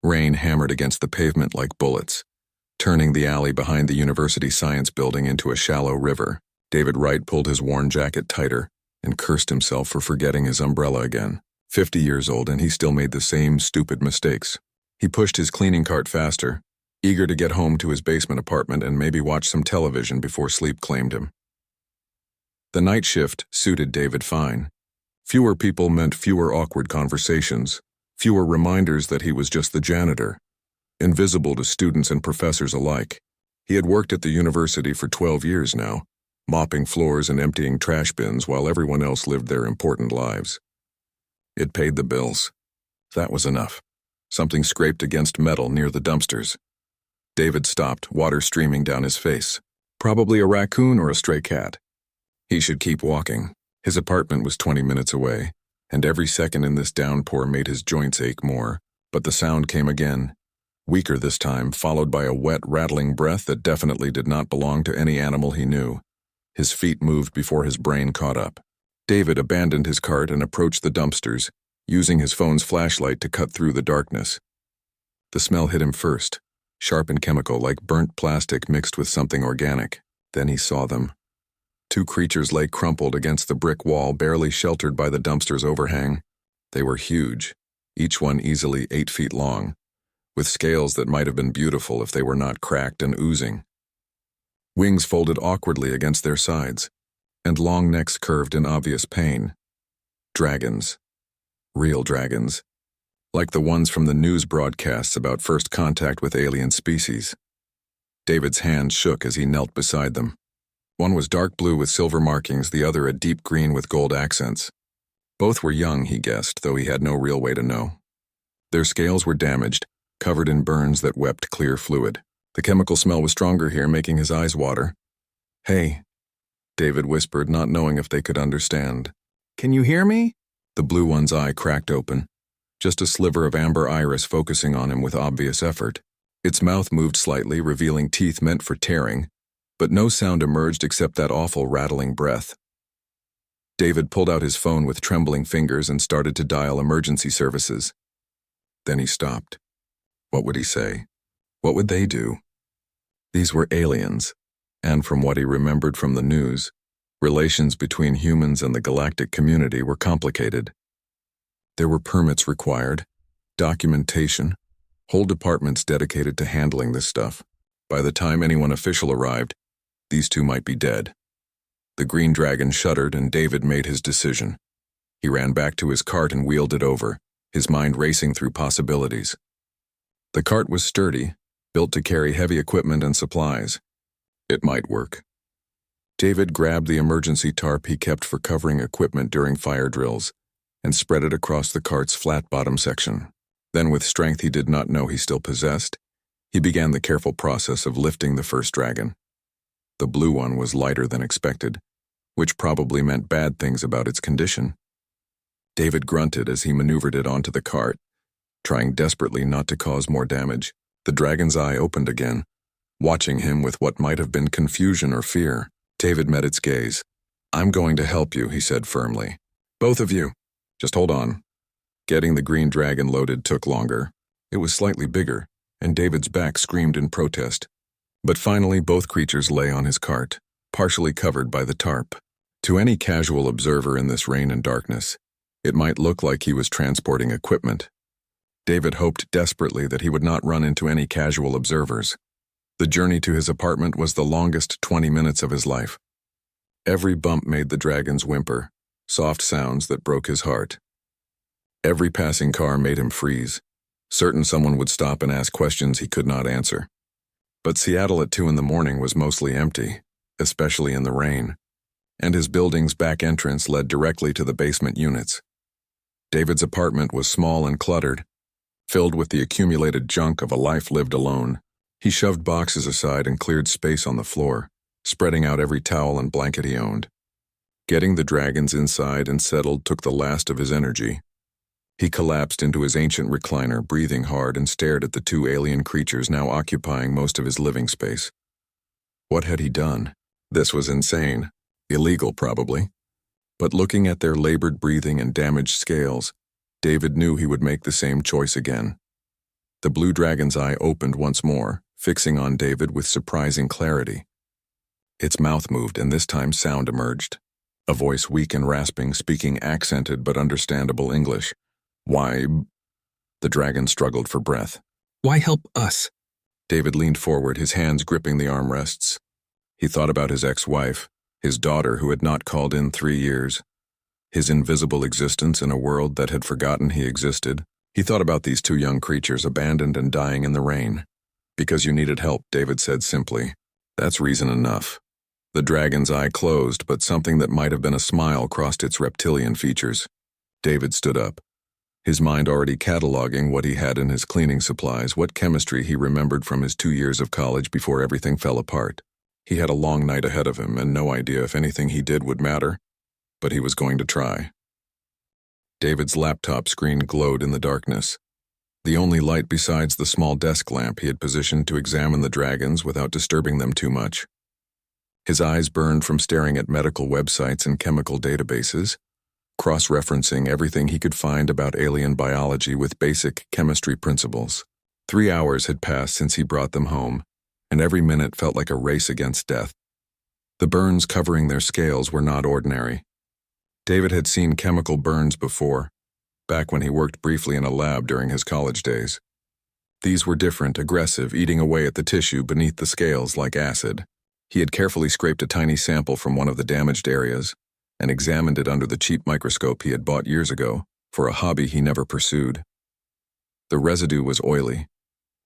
Rain hammered against the pavement like bullets, turning the alley behind the university science building into a shallow river. David Wright pulled his worn jacket tighter and cursed himself for forgetting his umbrella again. 50 years old, and he still made the same stupid mistakes. He pushed his cleaning cart faster, eager to get home to his basement apartment and maybe watch some television before sleep claimed him. The night shift suited David fine. Fewer people meant fewer awkward conversations, fewer reminders that he was just the janitor, invisible to students and professors alike. He had worked at the university for 12 years now, mopping floors and emptying trash bins while everyone else lived their important lives. It paid the bills. That was enough. Something scraped against metal near the dumpsters. David stopped, water streaming down his face. Probably a raccoon or a stray cat. He should keep walking. His apartment was 20 minutes away, and every second in this downpour made his joints ache more. But the sound came again, weaker this time, followed by a wet, rattling breath that definitely did not belong to any animal he knew. His feet moved before his brain caught up. David abandoned his cart and approached the dumpsters, using his phone's flashlight to cut through the darkness. The smell hit him first, sharp and chemical, like burnt plastic mixed with something organic. Then he saw them. Two creatures lay crumpled against the brick wall, barely sheltered by the dumpster's overhang. They were huge, each one easily 8 feet long, with scales that might have been beautiful if they were not cracked and oozing. Wings folded awkwardly against their sides, and long necks curved in obvious pain. Dragons. Real dragons. Like the ones from the news broadcasts about first contact with alien species. David's hand shook as he knelt beside them. One was dark blue with silver markings, the other a deep green with gold accents. Both were young, he guessed, though he had no real way to know. Their scales were damaged, covered in burns that wept clear fluid. The chemical smell was stronger here, making his eyes water. "Hey," David whispered, not knowing if they could understand. "Can you hear me?" The blue one's eye cracked open, just a sliver of amber iris focusing on him with obvious effort. Its mouth moved slightly, revealing teeth meant for tearing, but no sound emerged except that awful rattling breath. David pulled out his phone with trembling fingers and started to dial emergency services. Then he stopped. What would he say? What would they do? These were aliens, and from what he remembered from the news, relations between humans and the galactic community were complicated. There were permits required, documentation, whole departments dedicated to handling this stuff. By the time anyone official arrived, these two might be dead. The green dragon shuddered, and David made his decision. He ran back to his cart and wheeled it over, his mind racing through possibilities. The cart was sturdy, built to carry heavy equipment and supplies. It might work. David grabbed the emergency tarp he kept for covering equipment during fire drills and spread it across the cart's flat bottom section. Then, with strength he did not know he still possessed, he began the careful process of lifting the first dragon. The blue one was lighter than expected, which probably meant bad things about its condition. David grunted as he maneuvered it onto the cart, trying desperately not to cause more damage. The dragon's eye opened again, watching him with what might have been confusion or fear. David met its gaze. "I'm going to help you," he said firmly. "Both of you. Just hold on." Getting the green dragon loaded took longer. It was slightly bigger, and David's back screamed in protest. But finally both creatures lay on his cart, partially covered by the tarp. To any casual observer in this rain and darkness, it might look like he was transporting equipment. David hoped desperately that he would not run into any casual observers. The journey to his apartment was the longest 20 minutes of his life. Every bump made the dragon's whimper, soft sounds that broke his heart. Every passing car made him freeze, certain someone would stop and ask questions he could not answer. But Seattle at 2 in the morning was mostly empty, especially in the rain, and his building's back entrance led directly to the basement units. David's apartment was small and cluttered, filled with the accumulated junk of a life lived alone. He shoved boxes aside and cleared space on the floor, spreading out every towel and blanket he owned. Getting the dragons inside and settled took the last of his energy. He collapsed into his ancient recliner, breathing hard, and stared at the two alien creatures now occupying most of his living space. What had he done? This was insane. Illegal, probably. But looking at their labored breathing and damaged scales, David knew he would make the same choice again. The blue dragon's eye opened once more, fixing on David with surprising clarity. Its mouth moved, and this time sound emerged. A voice weak and rasping, speaking accented but understandable English. "Why?" The dragon struggled for breath. "Why help us?" David leaned forward, his hands gripping the armrests. He thought about his ex-wife, his daughter who had not called in 3 years, his invisible existence in a world that had forgotten he existed. He thought about these 2 young creatures abandoned and dying in the rain. "Because you needed help," David said simply. "That's reason enough." The dragon's eye closed, but something that might have been a smile crossed its reptilian features. David stood up, his mind already cataloging what he had in his cleaning supplies, what chemistry he remembered from his 2 years of college before everything fell apart. He had a long night ahead of him and no idea if anything he did would matter, but he was going to try. David's laptop screen glowed in the darkness, the only light besides the small desk lamp he had positioned to examine the dragons without disturbing them too much. His eyes burned from staring at medical websites and chemical databases, cross-referencing everything he could find about alien biology with basic chemistry principles. 3 hours had passed since he brought them home, and every minute felt like a race against death. The burns covering their scales were not ordinary. David had seen chemical burns before, back when he worked briefly in a lab during his college days. These were different, aggressive, eating away at the tissue beneath the scales like acid. He had carefully scraped a tiny sample from one of the damaged areas and examined it under the cheap microscope he had bought years ago for a hobby he never pursued. The residue was oily,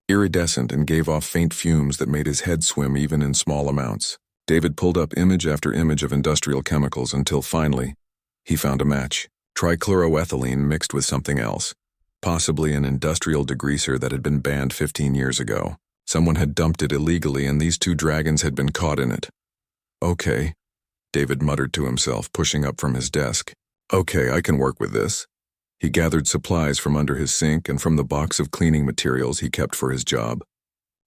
iridescent, and gave off faint fumes that made his head swim even in small amounts. David pulled up image after image of industrial chemicals until finally he found a match. Trichloroethylene mixed with something else, possibly an industrial degreaser that had been banned 15 years ago. Someone had dumped it illegally and these 2 dragons had been caught in it. "Okay," David muttered to himself, pushing up from his desk. "Okay, I can work with this." He gathered supplies from under his sink and from the box of cleaning materials he kept for his job.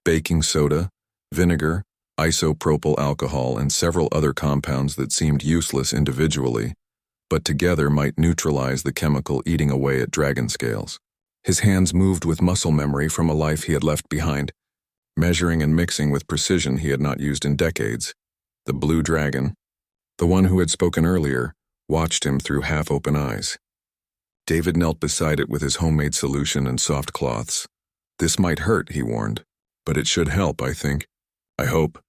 Baking soda, vinegar, isopropyl alcohol, and several other compounds that seemed useless individually, but together might neutralize the chemical eating away at dragon scales. His hands moved with muscle memory from a life he had left behind, measuring and mixing with precision he had not used in decades. The blue dragon, the one who had spoken earlier, watched him through half-open eyes. David knelt beside it with his homemade solution and soft cloths. "This might hurt," he warned, "but it should help, I think. I hope."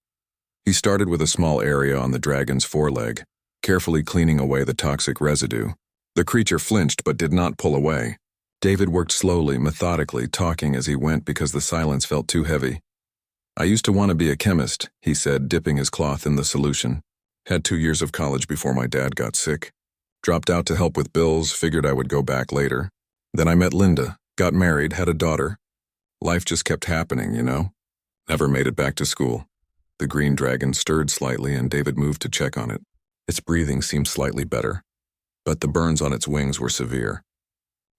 He started with a small area on the dragon's foreleg, carefully cleaning away the toxic residue. The creature flinched but did not pull away. David worked slowly, methodically, talking as he went because the silence felt too heavy. "I used to want to be a chemist," he said, dipping his cloth in the solution. "Had 2 years of college before my dad got sick. Dropped out to help with bills, figured I would go back later. Then I met Linda, got married, had a daughter. Life just kept happening, you know? Never made it back to school." The green dragon stirred slightly and David moved to check on it. Its breathing seemed slightly better, but the burns on its wings were severe.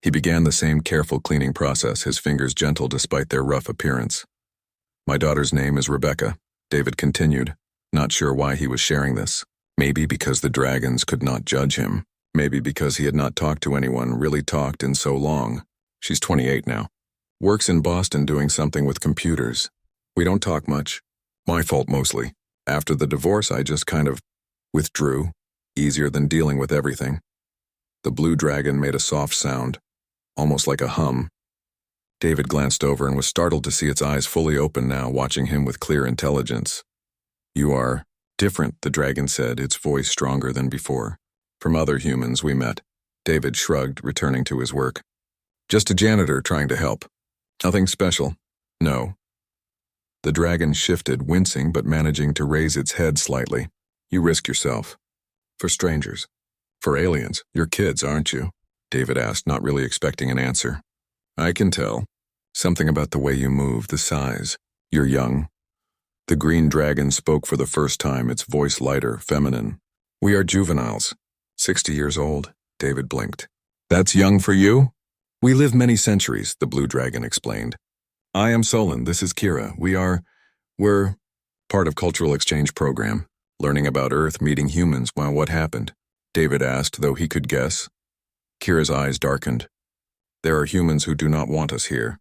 He began the same careful cleaning process, his fingers gentle despite their rough appearance. "My daughter's name is Rebecca," David continued, not sure why he was sharing this. Maybe because the dragons could not judge him. Maybe because he had not talked to anyone, really talked, in so long. "She's 28 now. Works in Boston doing something with computers. We don't talk much. My fault mostly. After the divorce, I just kind of withdrew. Easier than dealing with everything." The blue dragon made a soft sound, almost like a hum. David glanced over and was startled to see its eyes fully open now, watching him with clear intelligence. "You are different," the dragon said, its voice stronger than before. "From other humans we met." David shrugged, returning to his work. "Just a janitor trying to help. Nothing special. No." The dragon shifted, wincing but managing to raise its head slightly. "You risk yourself. For strangers. For aliens. You're kids, aren't you?" David asked, not really expecting an answer. "I can tell. Something about the way you move, the size. You're young." The green dragon spoke for the first time, its voice lighter, feminine. "We are juveniles. 60 years old." David blinked. "That's young for you?" "We live many centuries," the blue dragon explained. "I am Solon, this is Kira. We're part of cultural exchange program, learning about Earth, meeting humans. Well, what happened?" David asked, though he could guess. Kira's eyes darkened. "There are humans who do not want us here.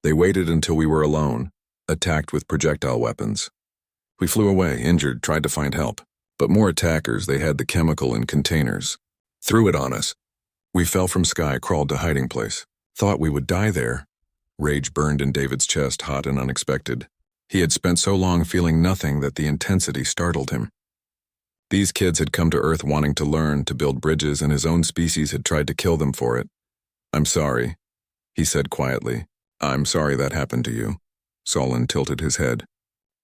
They waited until we were alone, attacked with projectile weapons. We flew away, injured, tried to find help. But more attackers, they had the chemical in containers. Threw it on us. We fell from sky, crawled to hiding place. Thought we would die there. Rage burned in David's chest, hot and unexpected. He had spent so long feeling nothing that the intensity startled him. These kids had come to Earth wanting to learn, to build bridges, and his own species had tried to kill them for it. "I'm sorry," he said quietly. "I'm sorry that happened to you." Solon tilted his head.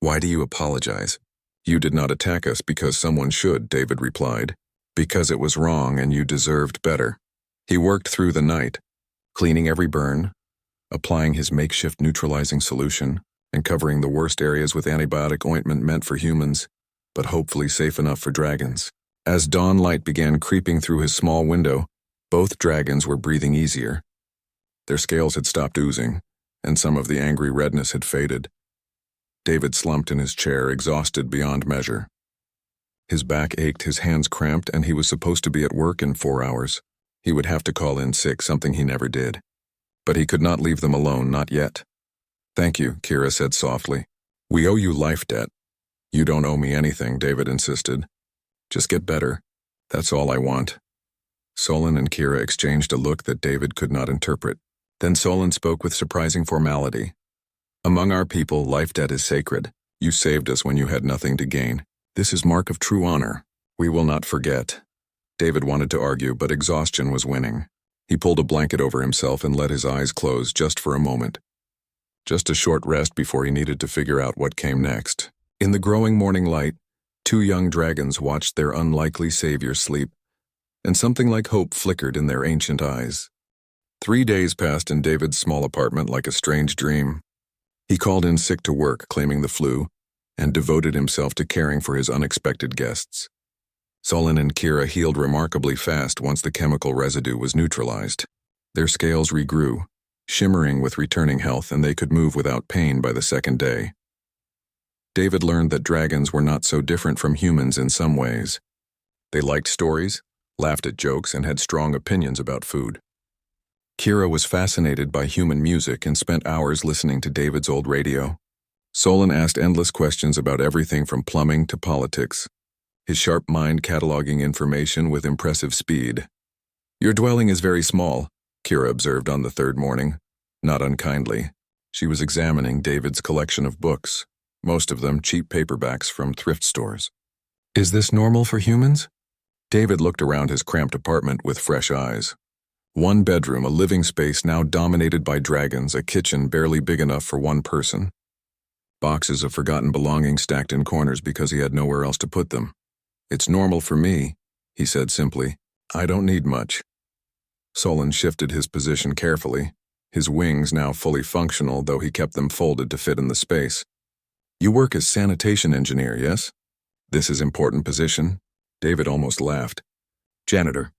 "Why do you apologize?" "You did not attack us because someone should," David replied. "Because it was wrong and you deserved better." He worked through the night, cleaning every burn, applying his makeshift neutralizing solution, and covering the worst areas with antibiotic ointment meant for humans, but hopefully safe enough for dragons. As dawn light began creeping through his small window, both dragons were breathing easier. Their scales had stopped oozing, and some of the angry redness had faded. David slumped in his chair, exhausted beyond measure. His back ached, his hands cramped, and he was supposed to be at work in 4 hours. He would have to call in sick, something he never did. But he could not leave them alone, not yet. "Thank you," Kira said softly. "We owe you life debt." "You don't owe me anything," David insisted. "Just get better. That's all I want." Solon and Kira exchanged a look that David could not interpret. Then Solon spoke with surprising formality. "Among our people, life debt is sacred. You saved us when you had nothing to gain. This is mark of true honor. We will not forget." David wanted to argue, but exhaustion was winning. He pulled a blanket over himself and let his eyes close just for a moment. Just a short rest before he needed to figure out what came next. In the growing morning light, 2 young dragons watched their unlikely savior sleep, and something like hope flickered in their ancient eyes. 3 days passed in David's small apartment like a strange dream. He called in sick to work, claiming the flu, and devoted himself to caring for his unexpected guests. Solon and Kira healed remarkably fast once the chemical residue was neutralized. Their scales regrew, shimmering with returning health, and they could move without pain by the second day. David learned that dragons were not so different from humans in some ways. They liked stories, laughed at jokes, and had strong opinions about food. Kira was fascinated by human music and spent hours listening to David's old radio. Solon asked endless questions about everything from plumbing to politics, his sharp mind cataloging information with impressive speed. "Your dwelling is very small," Kira observed on the 3rd morning, not unkindly. She was examining David's collection of books, most of them cheap paperbacks from thrift stores. "Is this normal for humans?" David looked around his cramped apartment with fresh eyes. 1 bedroom, a living space now dominated by dragons, a kitchen barely big enough for 1 person. Boxes of forgotten belongings stacked in corners because he had nowhere else to put them. "It's normal for me," he said simply. "I don't need much." Solon shifted his position carefully, his wings now fully functional, though he kept them folded to fit in the space. "You work as sanitation engineer, yes?" "This is important position." David almost laughed. "Janitor.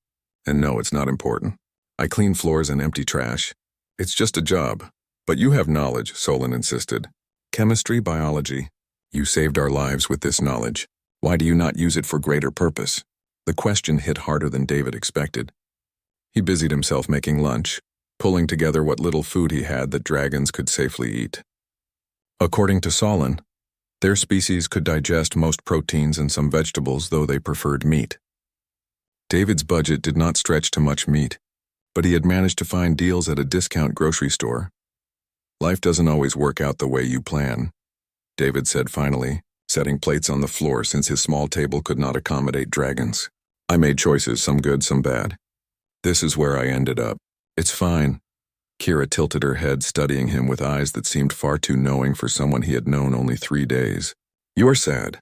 And no, it's not important. I clean floors and empty trash. It's just a job. But you have knowledge," Solon insisted. "Chemistry, biology. You saved our lives with this knowledge. Why do you not use it for greater purpose?" The question hit harder than David expected. He busied himself making lunch, pulling together what little food he had that dragons could safely eat. According to Solon, their species could digest most proteins and some vegetables, though they preferred meat. David's budget did not stretch to much meat, but he had managed to find deals at a discount grocery store. "Life doesn't always work out the way you plan," David said finally, setting plates on the floor since his small table could not accommodate dragons. "I made choices, some good, some bad. This is where I ended up." "It's fine." Kira tilted her head, studying him with eyes that seemed far too knowing for someone he had known only 3 days. "You're sad.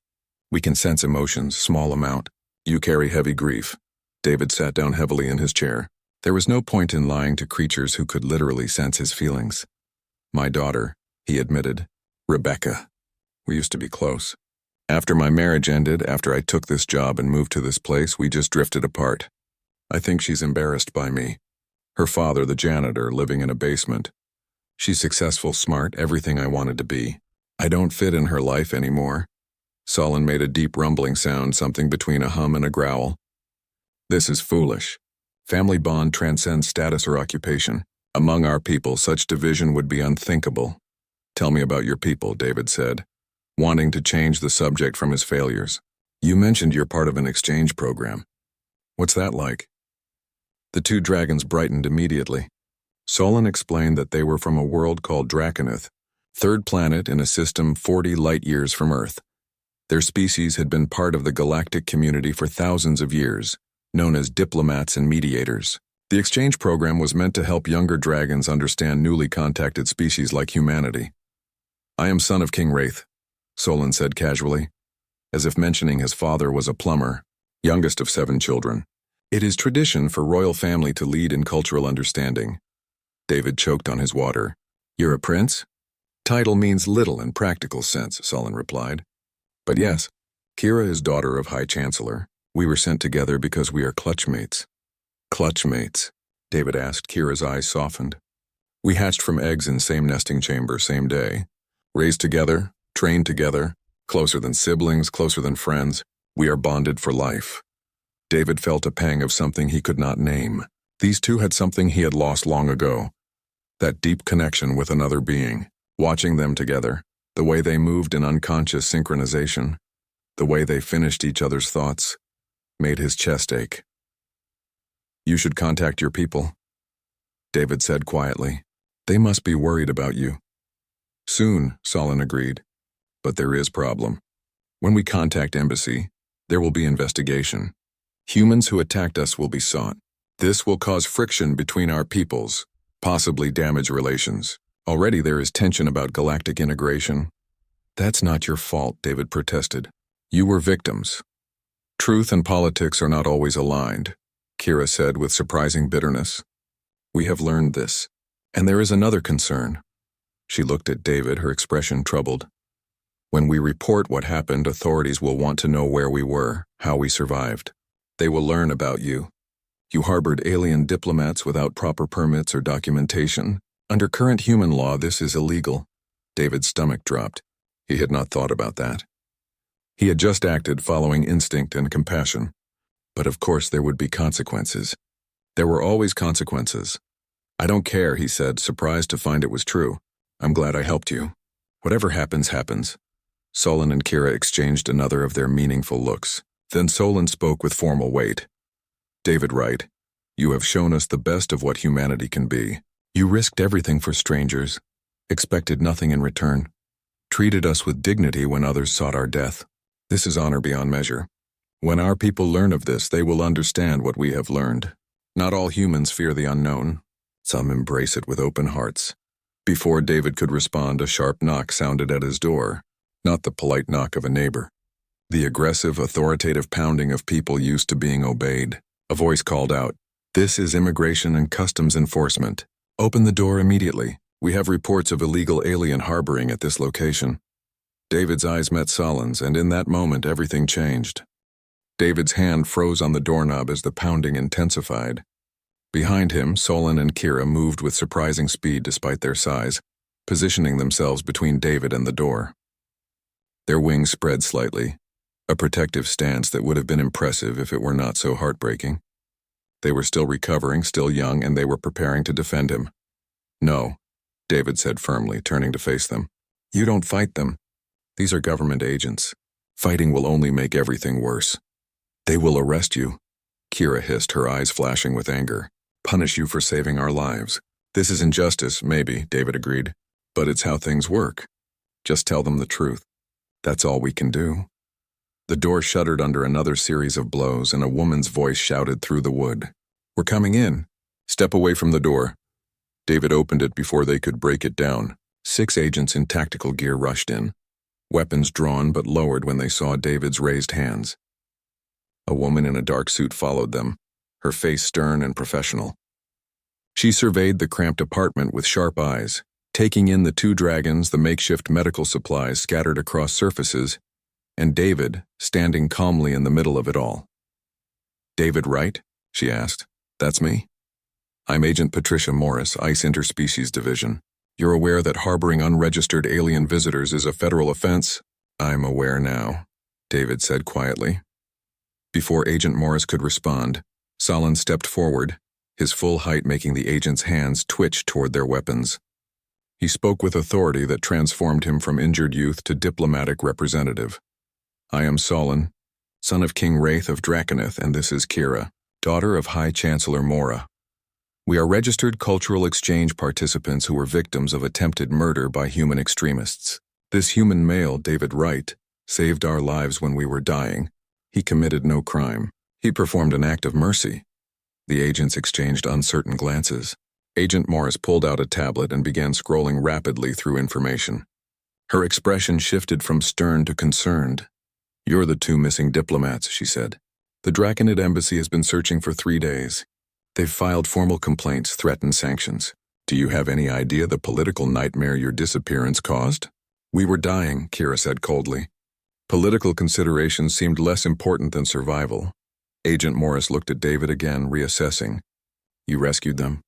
We can sense emotions, small amount. You carry heavy grief." David sat down heavily in his chair. There was no point in lying to creatures who could literally sense his feelings. "My daughter," he admitted. "Rebecca. We used to be close. After my marriage ended, after I took this job and moved to this place, we just drifted apart. I think she's embarrassed by me. Her father, the janitor, living in a basement. She's successful, smart, everything I wanted to be. I don't fit in her life anymore." Solon made a deep rumbling sound, something between a hum and a growl. "This is foolish. Family bond transcends status or occupation. Among our people, such division would be unthinkable. Tell me about your people, David said, wanting to change the subject from his failures. You mentioned you're part of an exchange program. What's that like? The two dragons brightened immediately. Solon explained that they were from a world called Draconith, third planet in a system 40 light-years from Earth. Their species had been part of the galactic community for thousands of years, known as diplomats and mediators. The exchange program was meant to help younger dragons understand newly contacted species like humanity. I am son of King Wraith, Solon said casually, as if mentioning his father was a plumber, youngest of 7 children. It is tradition for royal family to lead in cultural understanding. David choked on his water. You're a prince? Title means little in practical sense, Solon replied. But yes, Kira is daughter of High Chancellor. We were sent together because we are clutchmates. Clutchmates? David asked. Kira's eyes softened. We hatched from eggs in same nesting chamber, same day. Raised together, trained together, closer than siblings, closer than friends. We are bonded for life. David felt a pang of something he could not name. These two had something he had lost long ago. That deep connection with another being. Watching them together, the way they moved in unconscious synchronization, the way they finished each other's thoughts, made his chest ache. You should contact your people, David said quietly. They must be worried about you. Soon, Solon agreed. But there is problem. When we contact embassy, there will be investigation. Humans who attacked us will be sought. This will cause friction between our peoples, possibly damage relations. Already there is tension about galactic integration. That's not your fault, David protested. You were victims. Truth and politics are not always aligned, Kira said with surprising bitterness. We have learned this. And there is another concern. She looked at David, her expression troubled. When we report what happened, authorities will want to know where we were, how we survived. They will learn about you. You harbored alien diplomats without proper permits or documentation. Under current human law, this is illegal. David's stomach dropped. He had not thought about that. He had just acted following instinct and compassion. But of course there would be consequences. There were always consequences. I don't care, he said, surprised to find it was true. I'm glad I helped you. Whatever happens, happens. Solon and Kira exchanged another of their meaningful looks. Then Solon spoke with formal weight. David Wright, you have shown us the best of what humanity can be. You risked everything for strangers, expected nothing in return, treated us with dignity when others sought our death. This is honor beyond measure. When our people learn of this, they will understand what we have learned. Not all humans fear the unknown. Some embrace it with open hearts. Before David could respond, a sharp knock sounded at his door, not the polite knock of a neighbor. The aggressive, authoritative pounding of people used to being obeyed. A voice called out, "This is Immigration and Customs Enforcement. Open the door immediately. We have reports of illegal alien harboring at this location." David's eyes met Solon's, and in that moment everything changed. David's hand froze on the doorknob as the pounding intensified. Behind him, Solon and Kira moved with surprising speed despite their size, positioning themselves between David and the door. Their wings spread slightly, a protective stance that would have been impressive if it were not so heartbreaking. They were still recovering, still young, and they were preparing to defend him. "No," David said firmly, turning to face them. "You don't fight them. These are government agents. Fighting will only make everything worse. They will arrest you," Kira hissed, her eyes flashing with anger. "Punish you for saving our lives. This is injustice, maybe," David agreed. "But it's how things work. Just tell them the truth. That's all we can do." The door shuddered under another series of blows, and a woman's voice shouted through the wood. "We're coming in. Step away from the door." David opened it before they could break it down. 6 agents in tactical gear rushed in, weapons drawn but lowered when they saw David's raised hands. A woman in a dark suit followed them, her face stern and professional. She surveyed the cramped apartment with sharp eyes, taking in the 2 dragons, the makeshift medical supplies scattered across surfaces, and David standing calmly in the middle of it all. "David Wright?" she asked. "That's me. I'm Agent Patricia Morris, ICE Interspecies Division. You're aware that harboring unregistered alien visitors is a federal offense?" "I'm aware now," David said quietly. Before Agent Morris could respond, Solon stepped forward, his full height making the agent's hands twitch toward their weapons. He spoke with authority that transformed him from injured youth to diplomatic representative. I am Solon, son of King Wraith of Draconith, and this is Kira, daughter of High Chancellor Mora. We are registered cultural exchange participants who were victims of attempted murder by human extremists. This human male, David Wright, saved our lives when we were dying. He committed no crime. He performed an act of mercy. The agents exchanged uncertain glances. Agent Morris pulled out a tablet and began scrolling rapidly through information. Her expression shifted from stern to concerned. You're the two missing diplomats, she said. The Draconid embassy has been searching for 3 days. They've filed formal complaints, threatened sanctions. Do you have any idea the political nightmare your disappearance caused? We were dying, Kira said coldly. Political considerations seemed less important than survival. Agent Morris looked at David again, reassessing. You rescued them?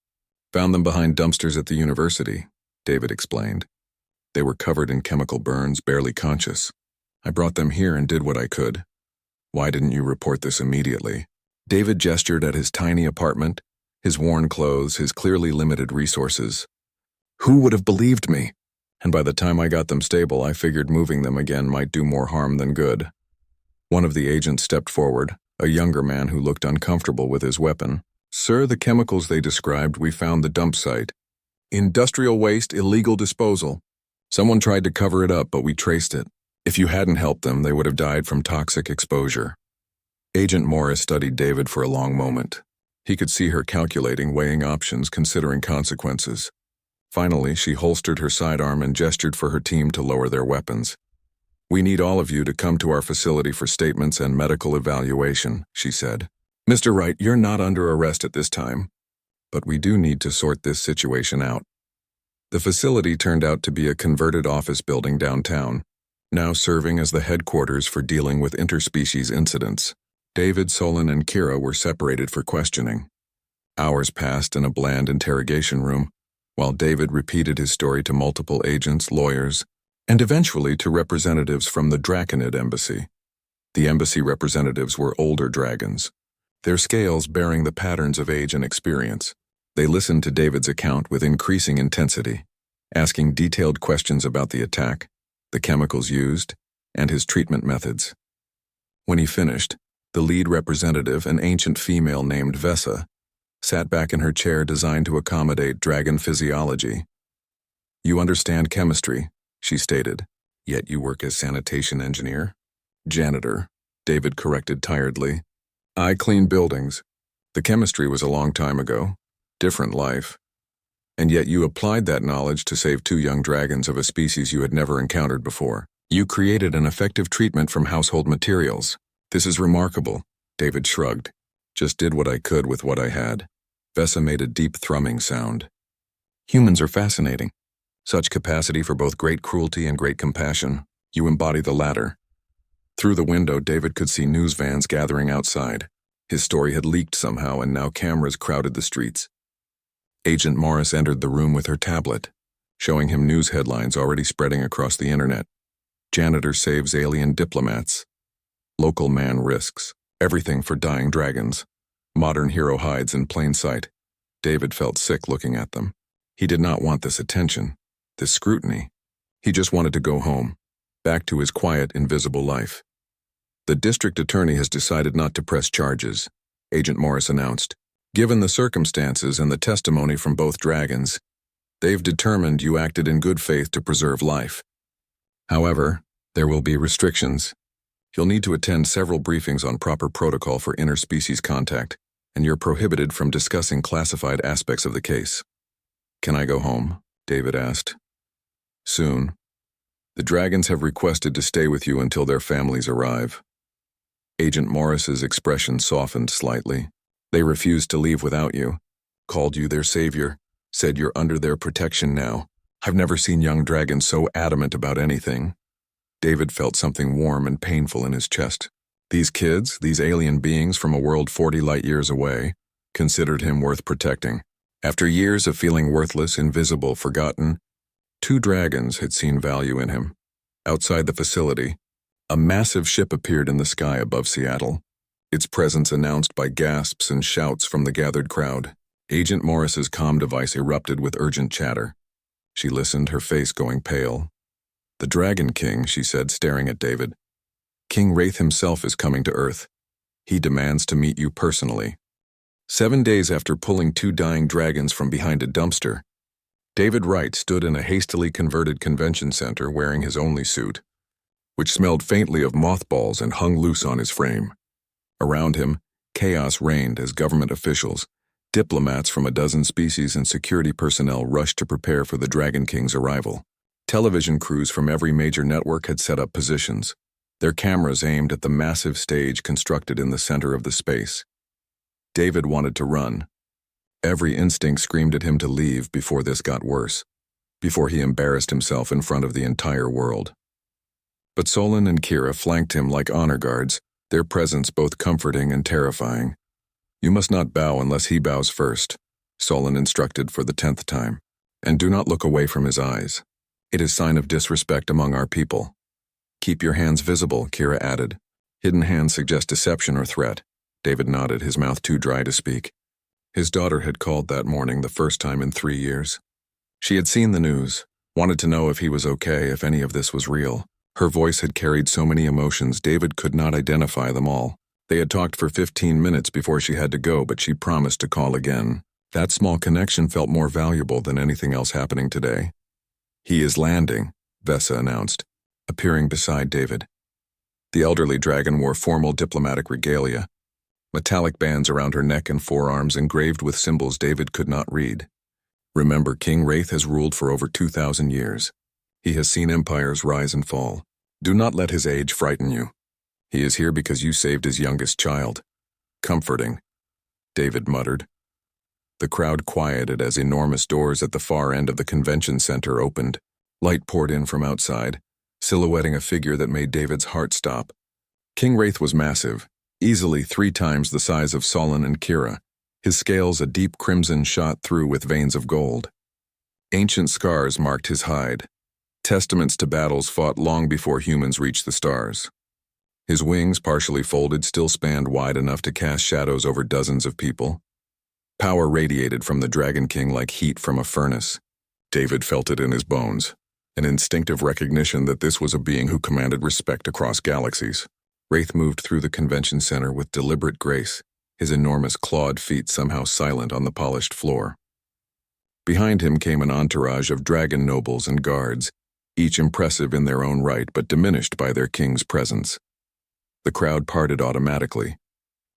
Found them behind dumpsters at the university, David explained. They were covered in chemical burns, barely conscious. I brought them here and did what I could. Why didn't you report this immediately? David gestured at his tiny apartment, his worn clothes, his clearly limited resources. Who would have believed me? And by the time I got them stable, I figured moving them again might do more harm than good. One of the agents stepped forward, a younger man who looked uncomfortable with his weapon. Sir, the chemicals they described, we found the dump site. Industrial waste, illegal disposal. Someone tried to cover it up, but we traced it. If you hadn't helped them, they would have died from toxic exposure. Agent Morris studied David for a long moment. He could see her calculating, weighing options, considering consequences. Finally, she holstered her sidearm and gestured for her team to lower their weapons. We need all of you to come to our facility for statements and medical evaluation, she said. Mr. Wright, you're not under arrest at this time, but we do need to sort this situation out. The facility turned out to be a converted office building downtown, now serving as the headquarters for dealing with interspecies incidents. David, Solon, and Kira were separated for questioning. Hours passed in a bland interrogation room, while David repeated his story to multiple agents, lawyers, and eventually to representatives from the Draconid embassy. The embassy representatives were older dragons, their scales bearing the patterns of age and experience. They listened to David's account with increasing intensity, asking detailed questions about the attack, the chemicals used, and his treatment methods. When he finished, the lead representative, an ancient female named Vessa, sat back in her chair designed to accommodate dragon physiology. You understand chemistry, she stated, yet you work as sanitation engineer? Janitor, David corrected tiredly. I clean buildings. The chemistry was a long time ago. Different life. And yet you applied that knowledge to save 2 young dragons of a species you had never encountered before. You created an effective treatment from household materials. This is remarkable, David shrugged. Just did what I could with what I had. Vessa made a deep thrumming sound. Humans are fascinating. Such capacity for both great cruelty and great compassion. You embody the latter. Through the window, David could see news vans gathering outside. His story had leaked somehow, and now cameras crowded the streets. Agent Morris entered the room with her tablet, showing him news headlines already spreading across the internet. Janitor saves alien diplomats. Local man risks. Everything for dying dragons. Modern hero hides in plain sight. David felt sick looking at them. He did not want this attention, this scrutiny. He just wanted to go home, back to his quiet, invisible life. The district attorney has decided not to press charges, Agent Morris announced. Given the circumstances and the testimony from both dragons, they've determined you acted in good faith to preserve life. However, there will be restrictions. You'll need to attend several briefings on proper protocol for interspecies contact, and you're prohibited from discussing classified aspects of the case. Can I go home? David asked. Soon. The dragons have requested to stay with you until their families arrive. Agent Morris's expression softened slightly. They refused to leave without you, called you their savior, said you're under their protection now. I've never seen young dragons so adamant about anything. David felt something warm and painful in his chest. These kids, these alien beings from a world 40 light years away, considered him worth protecting. After years of feeling worthless, invisible, forgotten, 2 dragons had seen value in him. Outside the facility, a massive ship appeared in the sky above Seattle, its presence announced by gasps and shouts from the gathered crowd. Agent Morris's comm device erupted with urgent chatter. She listened, her face going pale. "The Dragon King," she said, staring at David. "King Wraith himself is coming to Earth. He demands to meet you personally." 7 days after pulling 2 dying dragons from behind a dumpster, David Wright stood in a hastily converted convention center wearing his only suit, which smelled faintly of mothballs and hung loose on his frame. Around him, chaos reigned as government officials, diplomats from a dozen species and security personnel rushed to prepare for the Dragon King's arrival. Television crews from every major network had set up positions, their cameras aimed at the massive stage constructed in the center of the space. David wanted to run. Every instinct screamed at him to leave before this got worse, before he embarrassed himself in front of the entire world. But Solon and Kira flanked him like honor guards, their presence both comforting and terrifying. "You must not bow unless he bows first," Solon instructed for the 10th time. "And do not look away from his eyes. It is sign of disrespect among our people." "Keep your hands visible," Kira added. "Hidden hands suggest deception or threat." David nodded, his mouth too dry to speak. His daughter had called that morning, the first time in 3 years. She had seen the news, wanted to know if he was okay, if any of this was real. Her voice had carried so many emotions, David could not identify them all. They had talked for 15 minutes before she had to go, but she promised to call again. That small connection felt more valuable than anything else happening today. "He is landing," Vesa announced, appearing beside David. The elderly dragon wore formal diplomatic regalia, metallic bands around her neck and forearms engraved with symbols David could not read. "Remember, King Wraith has ruled for over 2,000 years. He has seen empires rise and fall. Do not let his age frighten you. He is here because you saved his youngest child." "Comforting," David muttered. The crowd quieted as enormous doors at the far end of the convention center opened. Light poured in from outside, silhouetting a figure that made David's heart stop. King Wraith was massive, easily 3 times the size of Solon and Kira, his scales a deep crimson shot through with veins of gold. Ancient scars marked his hide, testaments to battles fought long before humans reached the stars. His wings, partially folded, still spanned wide enough to cast shadows over dozens of people. Power radiated from the Dragon King like heat from a furnace. David felt it in his bones, an instinctive recognition that this was a being who commanded respect across galaxies. Wraith moved through the convention center with deliberate grace, his enormous clawed feet somehow silent on the polished floor. Behind him came an entourage of dragon nobles and guards, each impressive in their own right but diminished by their king's presence. The crowd parted automatically.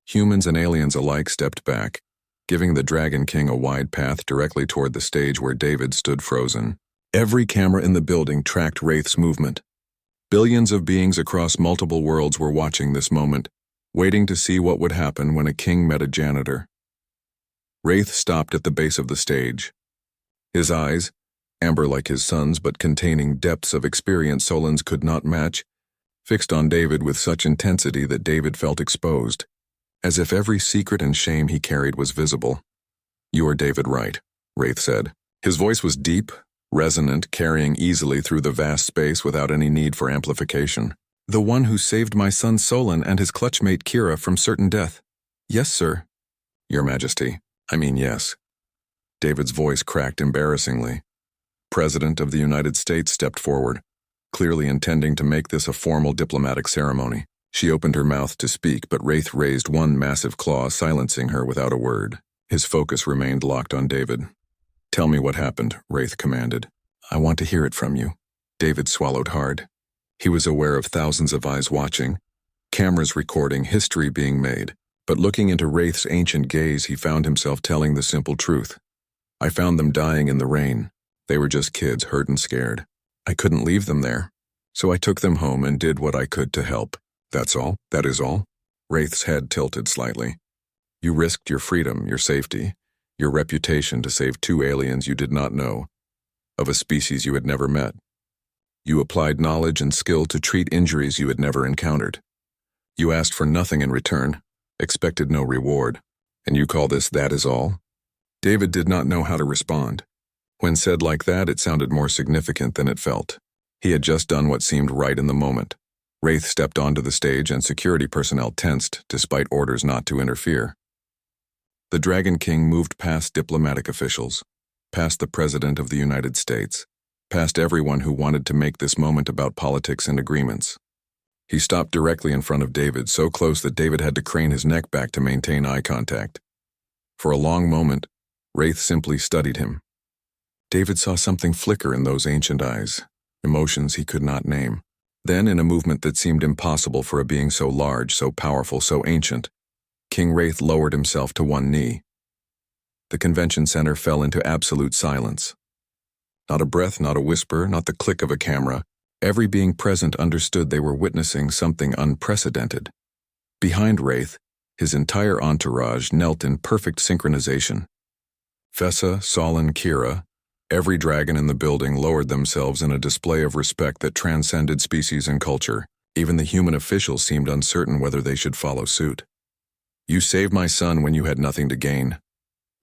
Humans and aliens alike stepped back, giving the Dragon King a wide path directly toward the stage where David stood frozen. Every camera in the building tracked Wraith's movement. Billions of beings across multiple worlds were watching this moment, waiting to see what would happen when a king met a janitor. Wraith stopped at the base of the stage. His eyes, amber like his son's but containing depths of experience Solon's could not match, fixed on David with such intensity that David felt exposed, as if every secret and shame he carried was visible. "You are David Wright," Wraith said. His voice was deep, resonant, carrying easily through the vast space without any need for amplification. "The one who saved my son Solon and his clutchmate Kira from certain death." "Yes, sir." "Your Majesty, I mean yes." David's voice cracked embarrassingly. President of the United States stepped forward, clearly intending to make this a formal diplomatic ceremony. She opened her mouth to speak, but Wraith raised one massive claw, silencing her without a word. His focus remained locked on David. "Tell me what happened," Wraith commanded. "I want to hear it from you." David swallowed hard. He was aware of thousands of eyes watching, cameras recording, history being made. But looking into Wraith's ancient gaze, he found himself telling the simple truth. "I found them dying in the rain. They were just kids, hurt and scared. I couldn't leave them there, so I took them home and did what I could to help. That's all? That is all?" Wraith's head tilted slightly. "You risked your freedom, your safety, your reputation to save 2 aliens you did not know, of a species you had never met. You applied knowledge and skill to treat injuries you had never encountered. You asked for nothing in return, expected no reward, and you call this that is all?" David did not know how to respond. When said like that, it sounded more significant than it felt. He had just done what seemed right in the moment. Wraith stepped onto the stage and security personnel tensed, despite orders not to interfere. The Dragon King moved past diplomatic officials, past the President of the United States, past everyone who wanted to make this moment about politics and agreements. He stopped directly in front of David, so close that David had to crane his neck back to maintain eye contact. For a long moment, Wraith simply studied him. David saw something flicker in those ancient eyes, emotions he could not name. Then, in a movement that seemed impossible for a being so large, so powerful, so ancient, King Wraith lowered himself to one knee. The convention center fell into absolute silence. Not a breath, not a whisper, not the click of a camera. Every being present understood they were witnessing something unprecedented. Behind Wraith, his entire entourage knelt in perfect synchronization. Fessa, Solon, Kira, every dragon in the building lowered themselves in a display of respect that transcended species and culture. Even the human officials seemed uncertain whether they should follow suit. "You saved my son when you had nothing to gain,"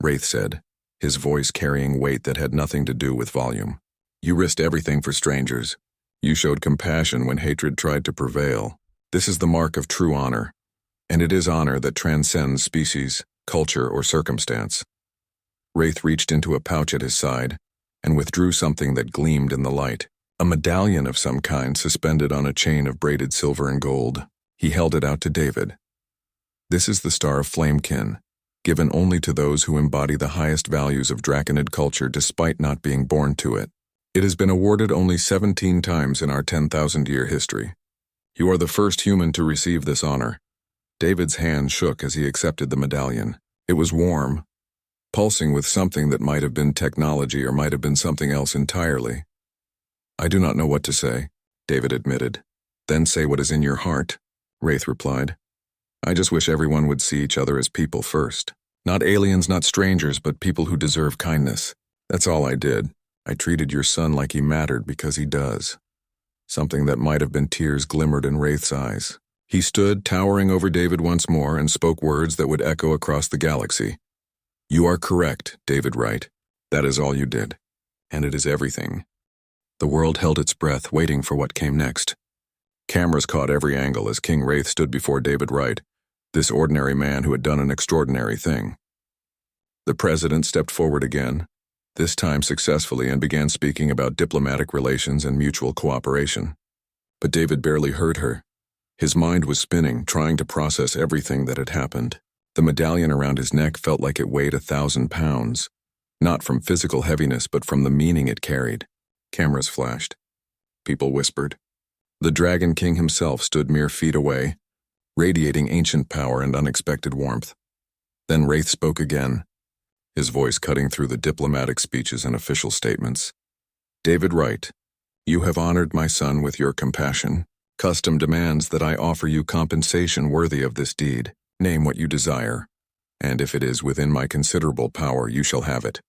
Wraith said, his voice carrying weight that had nothing to do with volume. "You risked everything for strangers. You showed compassion when hatred tried to prevail. This is the mark of true honor, and it is honor that transcends species, culture, or circumstance." Wraith reached into a pouch at his side and withdrew something that gleamed in the light, a medallion of some kind suspended on a chain of braided silver and gold. He held it out to David. "This is the Star of Flamekin, given only to those who embody the highest values of Draconid culture despite not being born to it. It has been awarded only 17 times in our 10,000-year history. You are the first human to receive this honor." David's hand shook as he accepted the medallion. It was warm, pulsing with something that might have been technology or might have been something else entirely. "I do not know what to say," David admitted. "Then say what is in your heart," Wraith replied. "I just wish everyone would see each other as people first. Not aliens, not strangers, but people who deserve kindness. That's all I did. I treated your son like he mattered because he does." Something that might have been tears glimmered in Wraith's eyes. He stood, towering over David once more, and spoke words that would echo across the galaxy. "You are correct, David Wright. That is all you did. And it is everything." The world held its breath, waiting for what came next. Cameras caught every angle as King Wraith stood before David Wright, this ordinary man who had done an extraordinary thing. The president stepped forward again, this time successfully, and began speaking about diplomatic relations and mutual cooperation. But David barely heard her. His mind was spinning, trying to process everything that had happened. The medallion around his neck felt like it weighed 1,000 pounds, not from physical heaviness but from the meaning it carried. Cameras flashed. People whispered. The Dragon King himself stood mere feet away, radiating ancient power and unexpected warmth. Then Wraith spoke again, his voice cutting through the diplomatic speeches and official statements. "David Wright, you have honored my son with your compassion. Custom demands that I offer you compensation worthy of this deed. Name what you desire, and if it is within my considerable power, you shall have it."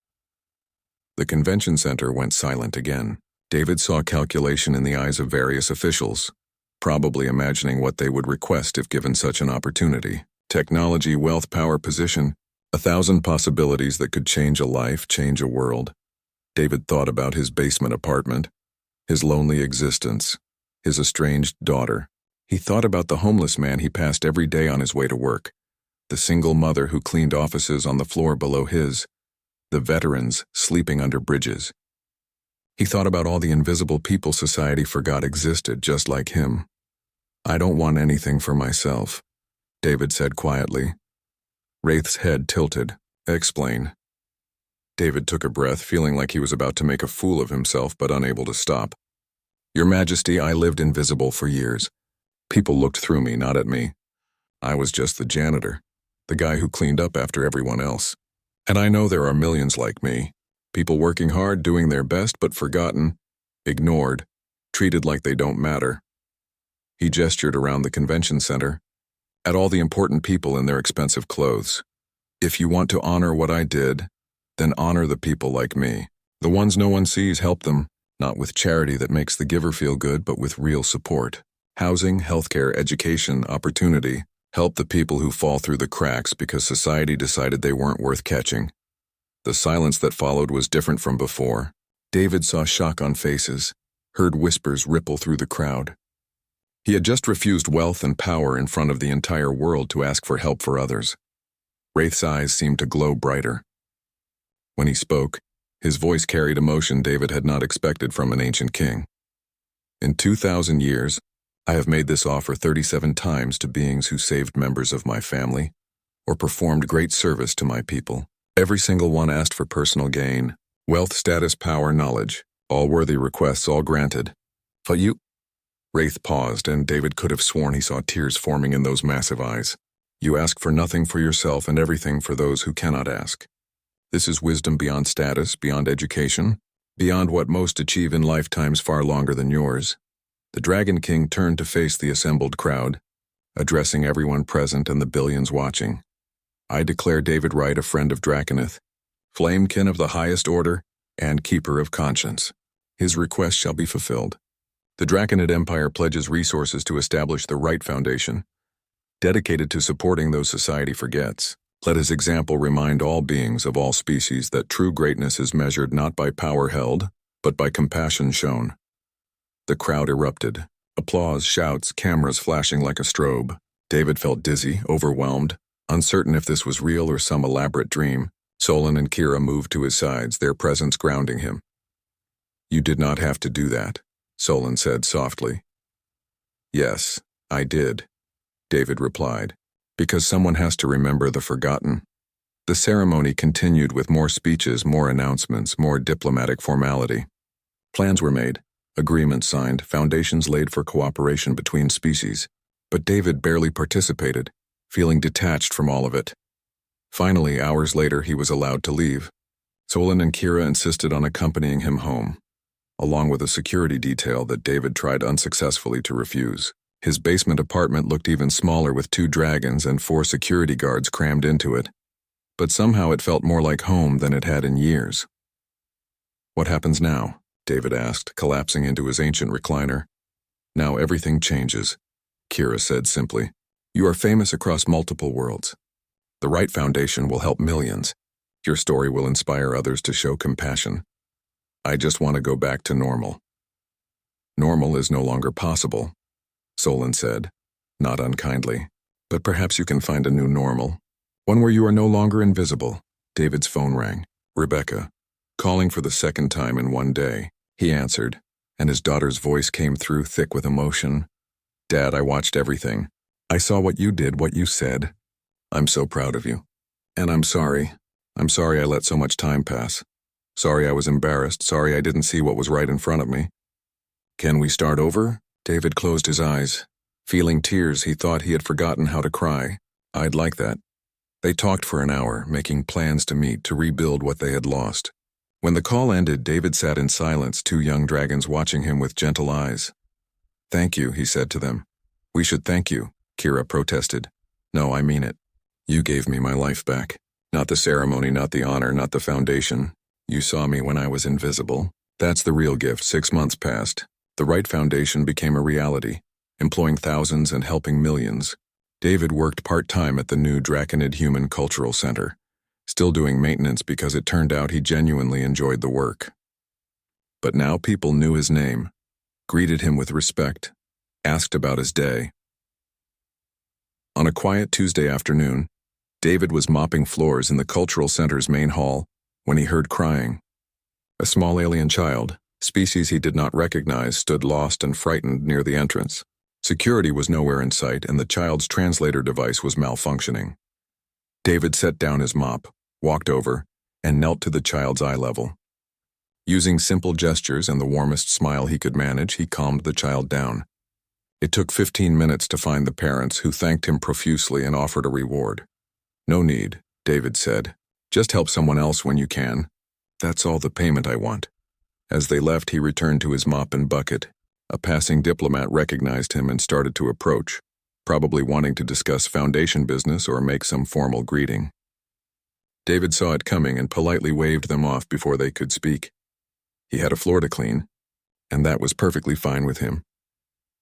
The convention center went silent again. David saw calculation in the eyes of various officials, probably imagining what they would request if given such an opportunity. Technology, wealth, power, position, 1,000 possibilities that could change a life, change a world. David thought about his basement apartment, his lonely existence, his estranged daughter. He thought about the homeless man he passed every day on his way to work, the single mother who cleaned offices on the floor below his, the veterans sleeping under bridges. He thought about all the invisible people society forgot existed just like him. "I don't want anything for myself," David said quietly. Wraith's head tilted. "Explain." David took a breath, feeling like he was about to make a fool of himself but unable to stop. "Your Majesty, I lived invisible for years. People looked through me, not at me. I was just the janitor, the guy who cleaned up after everyone else. And I know there are millions like me, people working hard, doing their best, but forgotten, ignored, treated like they don't matter." He gestured around the convention center, at all the important people in their expensive clothes. "If you want to honor what I did, then honor the people like me. The ones no one sees, help them, not with charity that makes the giver feel good, but with real support. Housing, healthcare, education, opportunity. Help the people who fall through the cracks because society decided they weren't worth catching." The silence that followed was different from before. David saw shock on faces, heard whispers ripple through the crowd. He had just refused wealth and power in front of the entire world to ask for help for others. Wraith's eyes seemed to glow brighter. When he spoke, his voice carried emotion David had not expected from an ancient king. In 2,000 years, I have made this offer 37 times to beings who saved members of my family or performed great service to my people. Every single one asked for personal gain, wealth, status, power, knowledge, all worthy requests, all granted. But you... Wraith paused, and David could have sworn he saw tears forming in those massive eyes. You ask for nothing for yourself and everything for those who cannot ask. This is wisdom beyond status, beyond education, beyond what most achieve in lifetimes far longer than yours. The Dragon King turned to face the assembled crowd, addressing everyone present and the billions watching. I declare David Wright a friend of Draconith, flamekin of the highest order, and keeper of conscience. His request shall be fulfilled. The Draconid Empire pledges resources to establish the Wright Foundation, dedicated to supporting those society forgets. Let his example remind all beings of all species that true greatness is measured not by power held, but by compassion shown. The crowd erupted. Applause, shouts, cameras flashing like a strobe. David felt dizzy, overwhelmed, uncertain if this was real or some elaborate dream. Solon and Kira moved to his sides, their presence grounding him. You did not have to do that, Solon said softly. Yes, I did, David replied, because someone has to remember the forgotten. The ceremony continued with more speeches, more announcements, more diplomatic formality. Plans were made, agreements signed, foundations laid for cooperation between species, but David barely participated, feeling detached from all of it. Finally, hours later, he was allowed to leave. Solon and Kira insisted on accompanying him home, along with a security detail that David tried unsuccessfully to refuse. His basement apartment looked even smaller with 2 dragons and 4 security guards crammed into it, but somehow it felt more like home than it had in years. What happens now? David asked, collapsing into his ancient recliner. Now everything changes, Kira said simply. You are famous across multiple worlds. The Wright Foundation will help millions. Your story will inspire others to show compassion. I just want to go back to normal. Normal is no longer possible, Solon said, not unkindly. But perhaps you can find a new normal. One where you are no longer invisible. David's phone rang. Rebecca, calling for the 2nd time in one day. He answered, and his daughter's voice came through thick with emotion. Dad, I watched everything. I saw what you did, what you said. I'm so proud of you. And I'm sorry. I'm sorry I let so much time pass. Sorry I was embarrassed. Sorry I didn't see what was right in front of me. Can we start over? David closed his eyes. Feeling tears, he thought he had forgotten how to cry. I'd like that. They talked for an hour, making plans to meet to rebuild what they had lost. When the call ended, David sat in silence, 2 young dragons watching him with gentle eyes. Thank you, he said to them. We should thank you, Kira protested. No, I mean it. You gave me my life back. Not the ceremony, not the honor, not the foundation. You saw me when I was invisible. That's the real gift. 6 months passed. The Wright Foundation became a reality, employing thousands and helping millions. David worked part-time at the new Draconid Human Cultural Center, still doing maintenance because it turned out he genuinely enjoyed the work. But now people knew his name, greeted him with respect, asked about his day. On a quiet Tuesday afternoon, David was mopping floors in the Cultural Center's main hall when he heard crying. A small alien child, species he did not recognize, stood lost and frightened near the entrance. Security was nowhere in sight, and the child's translator device was malfunctioning. David set down his mop, walked over, and knelt to the child's eye level. Using simple gestures and the warmest smile he could manage, he calmed the child down. It took 15 minutes to find the parents, who thanked him profusely and offered a reward. No need, David said. Just help someone else when you can. That's all the payment I want. As they left, he returned to his mop and bucket. A passing diplomat recognized him and started to approach, probably wanting to discuss Foundation business or make some formal greeting. David saw it coming and politely waved them off before they could speak. He had a floor to clean, and that was perfectly fine with him.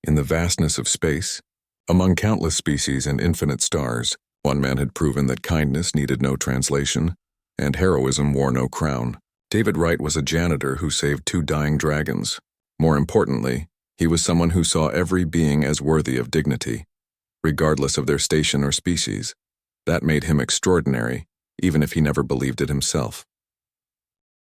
In the vastness of space, among countless species and infinite stars, one man had proven that kindness needed no translation, and heroism wore no crown. David Wright was a janitor who saved 2 dying dragons. More importantly, he was someone who saw every being as worthy of dignity, regardless of their station or species. That made him extraordinary, even if he never believed it himself.